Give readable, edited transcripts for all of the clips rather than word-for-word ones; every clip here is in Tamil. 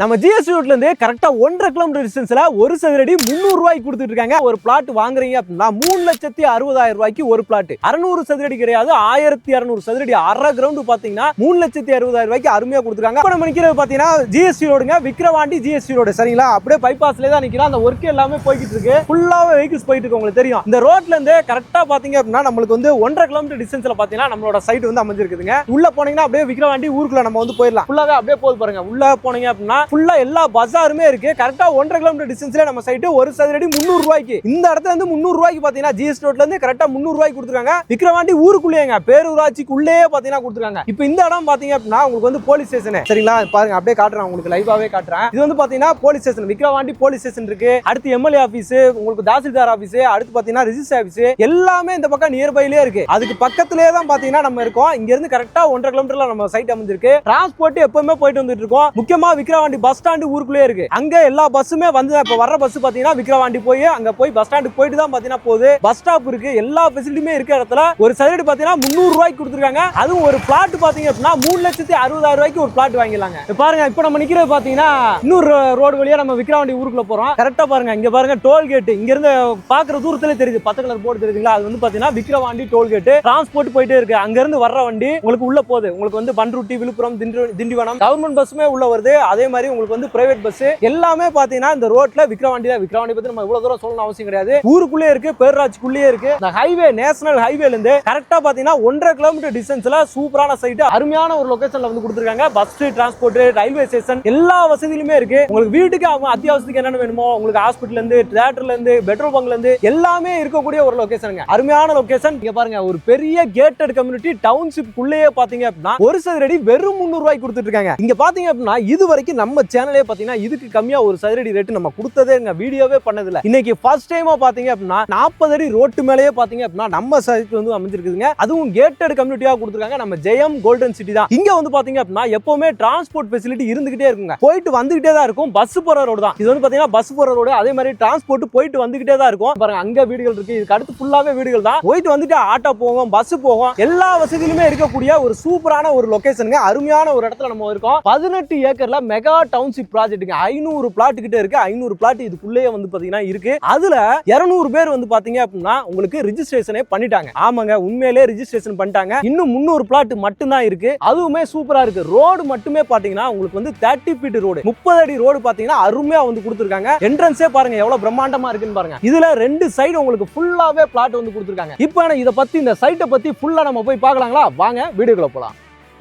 நம்ம ஜிஎஸ்டி ரோட்ல இருந்து கரெக்டா 1.5 கிலோமீட்டர் டிஸ்டன்ஸ்ல ஒரு சதுரடி 300 ரூபாய்க்கு கொடுத்துட்டு இருக்காங்க. ஒரு பிளாட் வாங்குறீங்க அப்படின்னா 3,60,000 ரூபாய்க்கு ஒரு பிளாட். 600 சதுரடி கிடையாது, 1200 சதுரடி, அரை கிரவுண்ட் பாத்தீங்கன்னா 3,60,000 ரூபாய்க்கு அருமையா கொடுத்துருக்காங்க. இப்ப நம்ம நிக்கிறது பாத்தீங்கன்னா ஜிஎஸ்டி ரோடுங்க, விக்கிரவாண்டி ஜிஎஸ்டி ரோடு. சரிங்களா, அப்படியே பைபாஸ்ல தான் நிக்கிறோம். அந்த ஒர்க் எல்லாமே போய்கிட்டு இருக்கு, ஃபுல்லாவே வெஹிக்கிள்ஸ் போயிட்டு இருக்கு. உங்களுக்கு தெரியும், இந்த ரோட்ல இருந்து கரெக்டா பாத்தீங்க அப்படின்னா நம்மளுக்கு வந்து 1.5 கிலோமீட்டர் டிஸ்டன்ஸ்ல பாத்தீங்கன்னா நம்மளோட சைட் வந்து அமைஞ்சிருக்குதுங்க. உள்ள போனீங்கன்னா அப்படியே விக்கிரவாண்டி ஊருக்குள்ள நம்ம வந்து போயிடலாம். ஃபுல்லாவே அப்படியே போகுது பாருங்க. உள்ள போனீங்க அப்படின்னா ஃபுல்லா எல்லா பஜாருமே இருக்கு. கரெக்டா 1.5 கிலோமீட்டர் டிஸ்டன்ஸ்ல நம்ம சைட் ஒரு சதுரடி 300 ரூபாய்க்கு. இந்த இடத்துல இருந்து 300 ரூபாய்க்கு பாத்தீங்கன்னா ஜிஎஸ்டி ரோட்ல இருந்து கரெக்டா 300 ரூபாய்க்கு கொடுத்துருக்காங்க. விக்கிரவாண்டி ஊருக்குள்ளேங்க, பேரூராட்சிக்குள்ளே பாத்தீங்கன்னா கொடுத்துருக்காங்க. இப்போ இந்த இடம் பாத்தீங்க அப்படின்னா உங்களுக்கு வந்து போலீஸ் ஸ்டேஷன். சரிங்களா, பாருங்க அப்படியே காட்டுறேன், உங்களுக்கு லைவாவே காட்டுறேன். இது வந்து பாத்தீங்கன்னா police station, Vikravandi police station இருக்கு. அடுத்து எம்எல்ஏ ஆபீஸ், உங்களுக்கு தாசில்தார் ஆபீஸ், அடுத்து பாத்தீங்கன்னா ரிஜிஸ்டர் ஆபீஸ் எல்லாமே இந்த பக்கம் நியர்பைலே இருக்கு. அதுக்கு பக்கத்துலயே தான் பாத்தீங்கன்னா நம்ம இருக்கோம். இங்க இருந்து கரெக்டா 1.5 கிலோமீட்டர்ல நம்ம சைட் அமைஞ்சிருக்கு. டிரான்ஸ்போர்ட் எப்பவுமே போயிட்டு வந்துட்டு இருக்கோம். முக்கியமா விக்கிரவாண்டி பஸ் ஸ்டாண்டு ஊருக்குள்ளே இருக்கு. அங்க எல்லா பஸ்ஸுமே வந்து இப்ப வர்ற பஸ் பாத்தீங்கன்னா விக்கிரவாண்டி போய் அங்க போய் பஸ் ஸ்டாண்டு போயிட்டு தான் பாத்தீங்கன்னா போகுது. பஸ் ஸ்டாப் இருக்கு, எல்லா ஃபெசிலிட்டியுமே இருக்க இடத்துல ஒரு சதுரடி பாத்தீங்கன்னா 300 ரூபாய்க்கு கொடுத்துருக்காங்க. அதுவும் ஒரு பிளாட் பாத்தீங்க அப்படின்னா 3,60,000 ரூபாய்க்கு ஒரு பிளாட் வாங்கிடலாங்க. பாருங்க, இப்ப நம்ம நிக்கிறது பாத்தீங்கன்னா இன்னொரு ரோடு வழியா நம்ம விக்கிரவாண்டி ஊருக்குள்ள போறோம். கரெக்டா பாருங்க, இங்க பாருங்க டோல்கேட். இங்க இருந்து பாக்குற தூரத்துல தெரியுது, பச்சை கலர் போர்டு தெரியுதுங்களா, அது வந்து பாத்தீங்கன்னா விக்கிரவாண்டி டோல்கேட். டிரான்ஸ்போர்ட் போயிட்டே இருக்கு. அங்க இருந்து வர்ற வண்டி உங்களுக்கு உள்ள போகுது. உங்களுக்கு வந்து பண்ருட்டி, விழுப்புரம், திண்டிவனம் கவர்மெண்ட் பஸ்ஸுமே உள்ள வருது. அதே மாதிரி உங்களுக்கு வந்து பிரைவேட் பஸ் எல்லாமே பாத்தீங்கன்னா இந்த ரோட்ல விக்கிரவாண்டி பத்தி நம்ம இவ்வளவு தூரம் சொல்லணும் அவசியம் கிடையாது. ஊருக்குள்ளே இருக்கு, பேரூராட்சிக்குள்ளே இருக்கு. இந்த ஹைவே, நேஷனல் ஹைவேல இருந்து கரெக்டா பாத்தீங்கன்னா 1.5 கிலோமீட்டர் டிஸ்டன்ஸ்ல சூப்பரான சைட், அருமையான ஒரு லொகேஷன்ல வந்து கொடுத்துருக்காங்க. பஸ், டிரான்ஸ்போர்ட், ரயில்வே ஸ்டேஷன் எல்லா வசதியுமே இருக்கு. உங்களுக்கு வீட்டுக்கு அத்தியாவசியத்துக்கு என்னென்ன வேணுமோ, உங்களுக்கு ஹாஸ்பிட்டல்ல இருந்து, தியேட்டர்ல இருந்து, பெட்ரோல் பங்க்ல இருந்து எல்லாமே இருக்கக்கூடிய ஒரு லொகேஷனுங்க. அருமையான லொகேஷன். இங்க பாருங்க, ஒரு பெரிய கேட்டட் கம்யூனிட்டி டவுன்ஷிப் குள்ளேயே பாத்தீங்க அப்படின்னா ஒரு சதுரடி வெறும் 300 ரூபாய்க்கு கொடுத்துட்டு இருக்காங்க. இங்க பாத்தீங்க அப்படின்னா இது வரைக்கும் நம்ம சேனலே பாத்தீங்கன்னா இதுக்கு கம்மியா ஒரு சதுரடி ரேட் நம்ம கொடுத்ததே வீடியோவே பண்ணதில்ல. இன்னைக்கு ஃபர்ஸ்ட் டைமா பாத்தீங்க அப்படின்னா 40 அடி ரோட்டு மேலேயே பாத்தீங்க அப்படின்னா நம்ம சைட் வந்து அமைஞ்சிருக்குதுங்க. அதுவும் கேட்டட் கம்யூனிட்டியா கொடுத்துருக்காங்க. நம்ம ஜெயம் கோல்டன் சிட்டி தான். இங்க வந்து பாத்தீங்க அப்படின்னா எப்பவுமே டிரான்ஸ்போர்ட் ஃபெசிலிட்டி இருந்துகிட்டே இருக்குங்க. போயிட்டு வந்துகிட்டே தான் இருக்கும். பஸ் போற ரோடு தான் இது. வந்து பாத்தீங்கன்னா பஸ் போற ரோடு, அதே மாதிரி டிரான்ஸ்போர்ட் போயிட்டு வந்துகிட்டே தான் இருக்கும். பாருங்க, அங்க வீடுகள் இருக்கு, இதுக்கு அடுத்து ஃபுல்லாவே வீடுகள் தான். போயிட்டு வந்துட்டு ஆட்டோ போகும், பஸ் போகும், எல்லா வசதியிலுமே இருக்கக்கூடிய ஒரு சூப்பரான ஒரு லொகேஷனுங்க. அருமையான ஒரு இடத்துல நம்ம இருக்கோம். 18 ஏக்கர்ல மெகா டவுன்ஷிப் ப்ராஜெக்ட் 500 பிளாட் கிட்ட இருக்கு. 500 பிளாட் இதுக்குள்ளேயே வந்து பாத்தீங்கன்னா இருக்கு. அதுல 200 பேர் வந்து பாத்தீங்க அப்படின்னா உங்களுக்கு ரிஜிஸ்ட்ரேஷனே பண்ணிட்டாங்க. ஆமாங்க, உண்மையிலே ரிஜிஸ்ட்ரேஷன் பண்ணிட்டாங்க. இன்னும் 300 பிளாட் மட்டும் தான் இருக்கு. அதுவுமே சூப்பரா இருக்கு. ரோடு மட்டுமே பாத்தீங்கன்னா உங்களுக்கு வந்து 30 ஃபீட் ரோடு, 30 அடி ரோடு பாத்தீங்கன்னா அருமையா வந்து கொடுத்துருக்காங்க. என்ட்ரன்ஸே பாருங்க எவ்வளவு பிரம்மாண்டமா இருக்குன்னு பாருங்க. இதுல 2 சைடு உங்களுக்கு ஃபுல்லாவே பிளாட் வந்து கொடுத்துருக்காங்க. இப்போ இத பத்தி, இந்த சைட்டை பத்தி ஃபுல்லா நம்ம போய் பார்க்கலாங்களா? வாங்க வீடியோக்குள்ள போலாம்.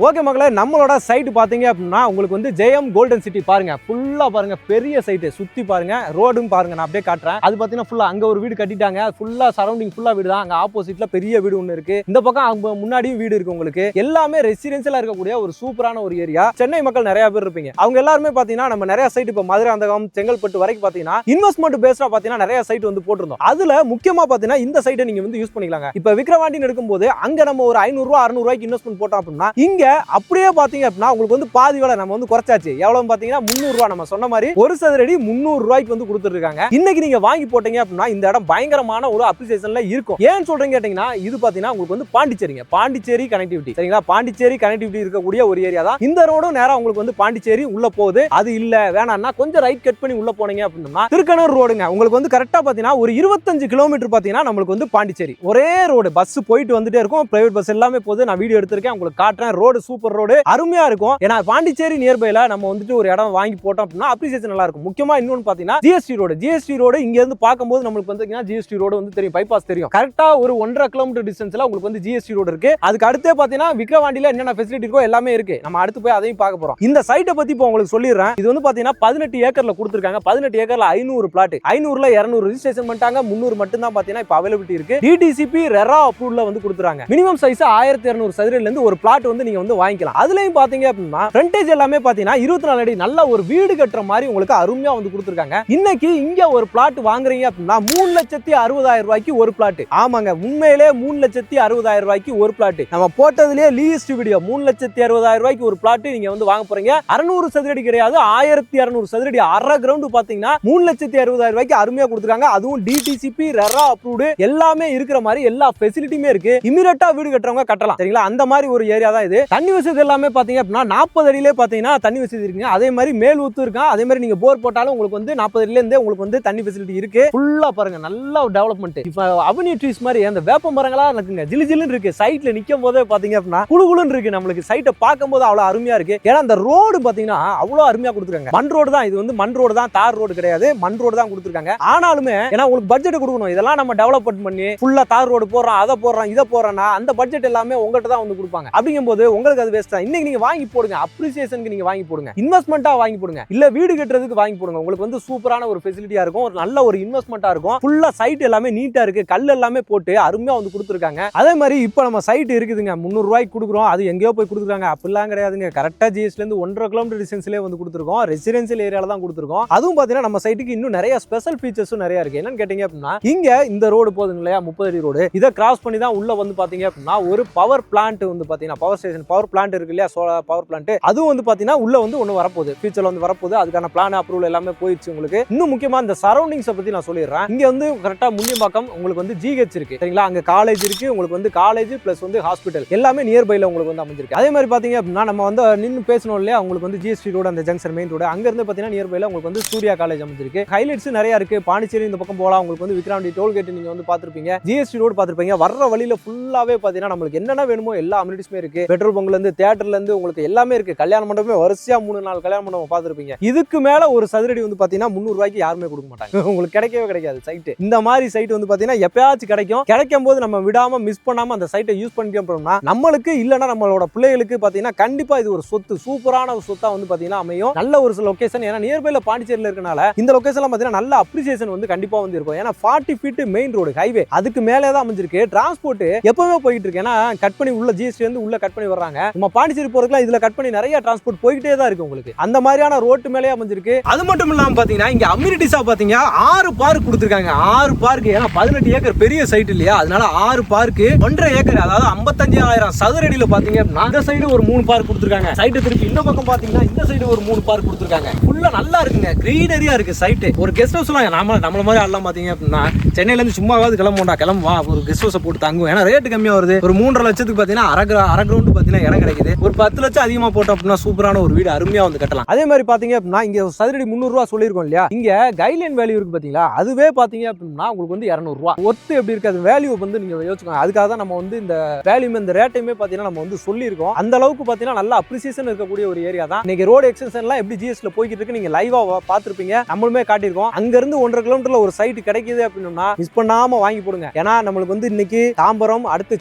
ஓகே மக்களே, நம்மளோட சைட் பாத்தீங்க அப்படின்னா உங்களுக்கு வந்து ஜெயம் கோல்டன் சிட்டி. பாருங்க, ஃபுல்லா பாருங்க, பெரிய சைட்டு. சுத்தி பாருங்க, ரோடும் பாருங்க, நான் அப்படியே காட்டுறேன். அது பாத்தீங்கன்னா ஃபுல்லா அங்க ஒரு வீடு கட்டிட்டாங்க. ஃபுல்லா சரௌண்டிங் ஃபுல்லா வீடு தான். அங்க ஆப்போசிட்ல பெரிய வீடு ஒன்று இருக்கு. இந்த பக்கம் அங்க முன்னாடியும் வீடு இருக்கு. உங்களுக்கு எல்லாமே ரெசிடென்சியலா இருக்கக்கூடிய ஒரு சூப்பரான ஒரு ஏரியா. சென்னை மக்கள் நிறைய பேர் இருப்பீங்க. அவங்க எல்லாருமே பாத்தீங்கன்னா நம்ம நிறைய சைட் இப்போ மதுரை, அந்தகம், செங்கல்பட்டு வரைக்கும் பாத்தீங்கன்னா இன்வெஸ்ட்மெண்ட் பேஸ்டா பாத்தீங்கன்னா நிறைய சைட் வந்து போட்டிருந்தோம். அதுல முக்கியமா பாத்தீங்கன்னா இந்த சைட்டை நீங்க வந்து யூஸ் பண்ணிக்கலாங்க. இப்ப விக்கிரவாண்டி எடுக்கும்போது அங்க நம்ம ஒரு 500 ரூபாய் 600 ரூபாய்க்கு இன்வெஸ்ட்மெண்ட் போட்டோம் அப்படின்னா இங்க அப்படியே பாத்தீங்க அப்படின்னா உங்களுக்கு வந்து பாதி விலை நம்ம வந்து குறைச்சாச்சு. எவ்வளவு பாத்தீங்கன்னா 300 ரூபாய். நம்ம சொன்ன மாதிரி ஒரு சதுரடி 300 ரூபாய்க்கு வந்து கொடுத்துருக்காங்க. இன்னைக்கு நீங்க வாங்கி போட்டீங்க அப்படின்னா இந்த இடம் பயங்கரமான ஒரு அப்ரிசியேஷன்ல இருக்கும். ஏன் சொல்றீங்க கேட்டீங்கன்னா இது பாத்தீங்கன்னா உங்களுக்கு வந்து பாண்டிச்சேரிங்க, பாண்டிச்சேரி கனெக்டிவிட்டி. சரிங்களா, பாண்டிச்சேரி கனெக்டிவிட்டி இருக்கக்கூடிய ஒரு ஏரியா தான். இந்த ரோடும் நேரா உங்களுக்கு வந்து பாண்டிச்சேரி உள்ள போகுது. அது இல்ல வேணாம்னா கொஞ்சம் ரைட் கட் பண்ணி உள்ள போனீங்க அப்படின்னா திருக்கனூர் ரோடுங்க. உங்களுக்கு வந்து கரெக்டா பாத்தீங்கன்னா ஒரு 25 கிலோமீட்டர் பாத்தீங்கன்னா நம்மளுக்கு வந்து பாண்டிச்சேரி ஒரே ரோடு. பஸ் போயிட்டு வந்துட்டே இருக்கும், பிரைவேட் பஸ் எல்லாமே போகுது. நான் வீடியோ எடுத்திருக்கேன், உங்களுக்கு காட்டுறேன். ரோடு சூப்பர் ரோடு, அருமையா இருக்கும். ஏன்னா பாண்டிச்சேரி நியர்பைல நம்ம வந்துட்டு ஒரு இடம் வாங்கி போட்டோம் அப்படின்னா அப்ரிசியேஷன் நல்லா இருக்கும். முக்கியமா இன்னொன்னு பாத்தீங்கன்னா ஜிஎஸ்டி ரோடு இங்க இருந்து பார்க்கும்போது நம்மளுக்கு வந்து ஜிஎஸ்டி ரோடு வந்து தெரியும், பைபாஸ் தெரியும். கரெக்டா ஒரு 1.5 கிலோமீட்டர் டிஸ்டன்ஸ்ல உங்களுக்கு வந்து ஜிஎஸ்டி ரோடு இருக்கு. அதுக்கு அடுத்தே பாத்தீங்கன்னா விக்கிரவாண்டியில என்னென்ன ஃபெசிலிட்டி இருக்கோ எல்லாமே இருக்கு. நம்ம அடுத்து போய் அதையும் பார்க்க போறோம். இந்த சைட்டை பத்தி இப்போ உங்களுக்கு சொல்லிடுறேன். இது வந்து பாத்தீங்கன்னா 18 ஏக்கர்ல கொடுத்துருக்காங்க. 18 ஏக்கர்ல 500 பிளாட். 500ல 200 ரெஜிஸ்ட்ரேஷன் பண்ணிட்டாங்க. 300 மட்டும் தான் பாத்தீங்கன்னா இப்போ அவைலபிலிட்டி இருக்கு. டிடிசிபி ரெரா அப்ரூவ்ல வந்து கொடுத்துறாங்க. மினிமம் சைஸ் 1200 சதுரடில இருந்து ஒரு பிளாட் வந்து நீங்க வந்து வாங்கிக்கலாம். அதுலயும் பாத்தீங்க அப்படின்னா ஃப்ரண்டேஜ் எல்லாமே பாத்தீங்கன்னா 24 அடி நல்ல ஒரு வீடு கட்டுற மாதிரி உங்களுக்கு அருமையா வந்து கொடுத்துருக்காங்க. இன்னைக்கு இங்க ஒரு பிளாட் வாங்குறீங்க அப்படின்னா 3,60,000 ரூபாய்க்கு ஒரு பிளாட். ஆமாங்க, உண்மையிலே 3,60,000 ரூபாய்க்கு ஒரு பிளாட். நம்ம போட்டதுலயே லீஸ்ட் வீடியோ 3,60,000 ரூபாய்க்கு ஒரு பிளாட் நீங்க வந்து வாங்க போறீங்க. 600 சதுரடி கிடையாது, 1200 சதுரடி, அரை கிரவுண்ட் பாத்தீங்கன்னா 3,60,000 ரூபாய்க்கு அருமையா கொடுத்துருக்காங்க. அதுவும் டிடிசிபி ரெரா அப்ரூவ்டு எல்லாமே இருக்கிற மாதிரி எல்லா ஃபெசிலிட்டியுமே இருக்கு. இமிடியேட்டா வீடு கட்டுறவங்க கட்டலாம். சரிங்களா, அந்த மாதிரி ஒரு ஏரியா தான் இது. தண்ணி வசதி எல்லாமே பாத்தீங்க அப்படின்னா 40 அடியிலே பாத்தீங்கன்னா தண்ணி வசதி இருக்குங்க. அதே மாதிரி மேல் ஊத்து இருக்கா. அதே மாதிரி நீங்க போர் போட்டாலும் உங்களுக்கு வந்து 40 அடியில இருந்தே உங்களுக்கு வந்து தண்ணி ஃபெசிலிட்டி இருக்கு. ஃபுல்லா பாருங்க நல்ல டெவலப்மெண்ட். இப்ப அவென்யூ ட்ரீஸ் மாதிரி அந்த வேப்ப மரங்களா இருக்குங்க. ஜிலு ஜிலுன்னு இருக்கு. சைட்ல நிக்கும் போதே பாத்தீங்க அப்படின்னா குளுகுளுன்னு இருக்கு. நம்மளுக்கு சைட்டை பார்க்கும்போது அவ்வளவு அருமையா இருக்கு. ஏன்னா அந்த ரோடு பாத்தீங்கன்னா அவ்வளவு அருமையா கொடுத்துருக்காங்க. மண் ரோடு தான் இது, வந்து மண் ரோடு தான், தார் ரோடு கிடையாது. மண் ரோடு தான் கொடுத்துருக்காங்க. ஆனாலுமே ஏன்னா உங்களுக்கு பட்ஜெட் கொடுக்கணும். இதெல்லாம் நம்ம டெவலப்மெண்ட் பண்ணி ஃபுல்லா தார் ரோடு போடுறோம், அதை போடுறோம், இதை போடுறோம்னா அந்த பட்ஜெட் எல்லாமே உங்கள்கிட்ட தான் வந்து கொடுப்பாங்க. அப்படிங்கும்போது உங்களுக்கு அது வேஸ்ட் தான். இன்னைக்கு நீங்க வாங்கி போடுங்க, அப்ரிசியேஷனுக்கு நீங்க வாங்கி போடுங்க, இன்வெஸ்ட்மெண்ட்டா வாங்கி போடுங்க, இல்ல வீடு கட்டுறதுக்கு வாங்கி போடுங்க. உங்களுக்கு வந்து சூப்பரான ஒரு ஃபெசிலிட்டியா இருக்கும், ஒரு நல்ல ஒரு இன்வெஸ்ட்மெண்ட்டா இருக்கும். ஃபுல்லா சைட் எல்லாமே நீட்டா இருக்கு, கல் எல்லாமே போட்டு அருமையா வந்து கொடுத்துருக்காங்க. அதே மாதிரி இப்போ நம்ம சைட் இருக்குதுங்க, 300 ரூபாய்க்கு கொடுக்குறோம். அது எங்கேயோ போய் கொடுத்துருக்காங்க அப்படிலாம் கிடையாதுங்க. கரெக்டா ஜிஎஸ்ல இருந்து 1.5 கிலோமீட்டர் டிஸ்டன்ஸ்லேயே வந்து கொடுத்துருக்கோம். ரெசிடென்சியல் ஏரியால தான் கொடுத்துருக்கோம். அதுவும் பாத்தீங்கன்னா நம்ம சைட்டுக்கு இன்னும் நிறைய ஸ்பெஷல் ஃபீச்சர்ஸும் நிறைய இருக்கு. என்னன்னு கேட்டீங்க அப்படின்னா இங்க இந்த ரோடு போகுதுங்க இல்லையா, 30 அடி ரோடு, இதை கிராஸ் பண்ணி தான் உள்ள வந்து பாத்தீங்க அப்படின்னா ஒரு பவர் பிளான்ட் வந்து பாத்தீங்கன்னா பவர் ஸ்டேஷன், பவர் பிளான்ட் இருக்கு இல்லையா, சோலார் பவர் பிளான்ட், அதுவும் வந்து பாத்தீங்கன்னா உள்ள வந்து ஒன்று வரப்போகுது, ஃபியூச்சர்ல வந்து வரப்போகுது. அதுக்கான பிளான் அப்ரூவல் எல்லாமே போயிடுச்சு உங்களுக்கு. இன்னும் முக்கியமா இந்த சரௌண்டிங்ஸை பத்தி நான் சொல்லிடுறேன். இங்க வந்து கரெக்டா முள்ளியம்பாக்கம் உங்களுக்கு வந்து ஜிஹெச் இருக்கு சரிங்களா, அங்க காலேஜ் இருக்கு, உங்களுக்கு வந்து காலேஜ் பிளஸ் வந்து ஹாஸ்பிட்டல் எல்லாமே நியர்பைல உங்களுக்கு வந்து அமைஞ்சிருக்கு. அதே மாதிரி பாத்தீங்க அப்படின்னா நம்ம வந்து நின்று பேசணும் இல்லையா, உங்களுக்கு வந்து ஜிஎஸ்டி ரோடு அந்த ஜங்ஷன் மெயின் ரோடு, அங்க இருந்து பாத்தீங்கன்னா நியர்பைல உங்களுக்கு வந்து சூர்யா காலேஜ் அமைஞ்சிருக்கு. ஹைலைட்ஸ் நிறைய இருக்கு. பாண்டிச்சேரி இந்த பக்கம் போகலாம், உங்களுக்கு வந்து விக்ராண்டி டோல்கேட் நீங்க வந்து பாத்திருப்பீங்க, ஜிஎஸ்டி ரோடு பாத்திருப்பீங்க. வர்ற வழியில ஃபுல்லாவே பாத்தீங்கன்னா நம்மளுக்கு என்னென்ன வேணுமோ எல்லா அமினிட்டிஸுமே இருக்கு. பெட்ரோல் பங்க்ல இருந்து தியேட்டர்ல இருந்து உங்களுக்கு எல்லாமே இருக்கு. கல்யாண மண்டபமே வரிசையா 3-4 கல்யாண மண்டபம் பாத்திருப்பீங்க. இதுக்கு மேல ஒரு சதுரடி வந்து பாத்தீங்கன்னா 300 ரூபாய்க்கு யாருமே கொடுக்க மாட்டாங்க. உங்களுக்கு கிடைக்கவே கிடைக்காது சைட். இந்த மாதிரி சைட் வந்து பாத்தீங்கன்னா எப்பயாச்சும் கிடைக்கும் போது நம்ம விடாம மிஸ் பண்ணாம அந்த சைட்டை யூஸ் பண்ணிட்டோம்னா நம்மளுக்கு இல்லனா நம்மளோட பிள்ளைகளுக்கு பாத்தீங்கன்னா கண்டிப்பா இது ஒரு சொத்து, சூப்பரான ஒரு சொத்தா வந்து பாத்தீங்கன்னா அமையும். நல்ல ஒரு லொகேஷன். ஏன்னா நியர்பைல பாண்டிச்சேரியில இருக்கனால இந்த லொகேஷன்ல பாத்தீங்கன்னா நல்ல அப்ரிசியேஷன் வந்து கண்டிப்பா வந்து இருக்கும். ஏன்னா 40 ஃபீட் மெயின் ரோடு ஹைவே, அதுக்கு மேலே தான் அமைஞ்சிருக்கு. டிரான்ஸ்போர்ட் எப்பவுமே போயிட்டு இருக்கு. ஏன்னா கட் பண்ணி உள்ள ஜிஎஸ்டி வந்து உள்ள கட் பண்ணி வர்றாங்க. நம்ம பாண்டிச்சேரி போறதுக்குலாம் இதுல கட் பண்ணி நிறைய டிரான்ஸ்போர்ட் போயிட்டே தான் இருக்கு. உங்களுக்கு அந்த மாதிரியான ரோட்டு மேலே அமைஞ்சிருக்கு. அது மட்டும் இல்லாம பாத்தீங்கன்னா இங்க அம்யூனிட்டிஸா பாத்தீங்க 6 பார்க் கொடுத்துருக்காங்க. 6 பார்க். ஏன்னா 18 ஏக்கர் பெரிய சைட் இல்லையா, அதனால 6 பார்க் 1.5 ஏக்கர், அதாவது 55,000 சதுரடியில பாத்தீங்க அப்படின்னா இந்த சைடு ஒரு 3 பார்க் கொடுத்துருக்காங்க. சைட்டு திருப்பி இந்த பக்கம் பாத்தீங்கன்னா இந்த சைடு ஒரு 3 பார்க் கொடுத்துருக்காங்க. ஃபுல்லா நல்லா இருக்குங்க, கிரீனரியா இருக்கு சைட். ஒரு கெஸ்ட் ஹவுஸ் நம்மள மாதிரி ஆடலாம் பாத்தீங்க அப்படின்னா சென்னையில இருந்து சும்மாவாது கிளம்புவா ஒரு கெஸ்ட் ஹவுஸ் போட்டு தங்குவோம். ஏன்னா ரேட் கம்மியா வருது. ஒரு 3.5 லட்சத்துக்கு பாத்தீங்கன்னா அரை கிரவுண்ட் பாத்தீங்கன்னா இடம் கிடைக்குது. ஒரு 10 லட்சம் அதிகமா போட்டோம் அப்படின்னா சூப்பரான ஒரு வீடு அருமையா வந்து கட்டலாம். அதே மாதிரி பாத்தீங்க அப்படின்னா இங்க சதுரடி 300 ரூபா சொல்லிருக்கோம் இல்லையா, இங்க கைட்லைன் வேல்யூ இருக்கு பாத்தீங்களா, அதுவே பாத்தீங்க அப்படின்னா உங்களுக்கு வந்து 200 ரூபா ஒர்த்து எப்படி இருக்காது வேல்யூ வந்து நீங்க யோசிச்சுக்கோங்க. அதுக்காக தான் நம்ம வந்து இந்த வேல்யூ இந்த ரேட்டையுமே பாத்தீங்கன்னா நம்ம வந்து சொல்லியிருக்கோம். அந்த அளவுக்கு பாத்தீங்கன்னா நல்ல அப்ரிசியேஷன் இருக்கக்கூடிய ஒரு ஏரியா தான். இன்னைக்கு ரோடு எக்ஸ்டென்ஷன்லாம் எப்படி ஜிஎஸ்ல போய்கிட்டு இருக்கு நீங்க லைவா பாத்துருப்பீங்க, நம்மளுமே காட்டியிருக்கோம். அங்க இருந்து 1.5 கிலோமீட்டர்ல ஒரு சைட் கிடைக்குது அப்படின்னா மிஸ் பண்ணாம வாங்கி போடுங்க. ஏன்னா நம்மளுக்கு வந்து இன்னைக்கு தாம்பரம், அடுத்து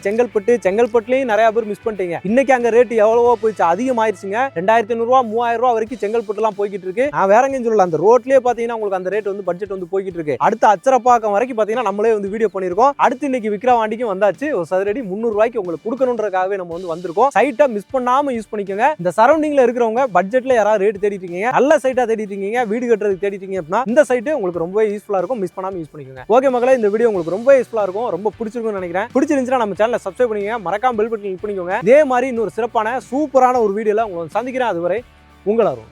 செங்கல்பட்டுலயும் நிறைய பேர் மிஸ் பண்ணிட்டீங்க. இன்னைக்கு அங்க ரேட் எவ்வளவோ போயிடுச்சு, அதிகமாயிருச்சுங்க. 2500 ரூபா 3000 ரூபா வரைக்கும் செங்கல்பட்டு எல்லாம் போய்கிட்டு இருக்கு. நான் வேற எங்கேயும் சொல்லல, அந்த ரோட்லயே பாத்தீங்கன்னா உங்களுக்கு அந்த ரேட் வந்து பட்ஜெட் வந்து போய்கிட்டு இருக்கு. அடுத்து அச்சரப்பாக்கம் வரைக்கும் பாத்தீங்கன்னா நம்மளே வந்து வீடியோ பண்ணிருக்கோம். அடுத்து இன்னைக்கு விக்ரவாண்டிக்கும் வந்தாச்சு. ஒரு சதுரடி 300 ரூபாய்க்கு உங்களுக்கு கொடுக்கணுன்றதுக்காகவே நம்ம வந்து வந்திருக்கோம். சைட்டை மிஸ் பண்ணாம யூஸ் பண்ணிக்கோங்க. இந்த சரௌண்டிங்ல இருக்கிறவங்க பட்ஜெட்ல யாராவது ரேட் தேடிட்டு இருக்கீங்க, நல்ல சைட்டா தேடிட்டு இருக்கீங்க, வீடு கட்டுறதுக்கு தேடிட்டு இருக்கீங்க அப்படின்னா இந்த சைட்டு உங்களுக்கு ரொம்ப யூஸ்ஃபுல்லா இருக்கும். மிஸ் பண்ணாம யூஸ் பண்ணிக்கோங்க. ஓகே மக்களே, இந்த வீடியோ உங்களுக்கு ரொம்ப யூஸ்ஃபுல்லா இருக்கும், ரொம்ப பிடிச்சிருக்கும்னு நினைக்கிறேன். பிடிச்சிருந்துச்சுன்னா நம்ம சேனலை சப்ஸ்கிரைப் பண்ணிக்கோங்க, மறக்காம பெல் பட்டன் கிளிக் பண்ணிக்கோங்க. இதே மாதிரி இன்னொரு சிறப்பான சூப்பரான ஒரு வீடியோல உங்களை சந்திக்கிறேன். அதுவரை உங்கள் அருண்.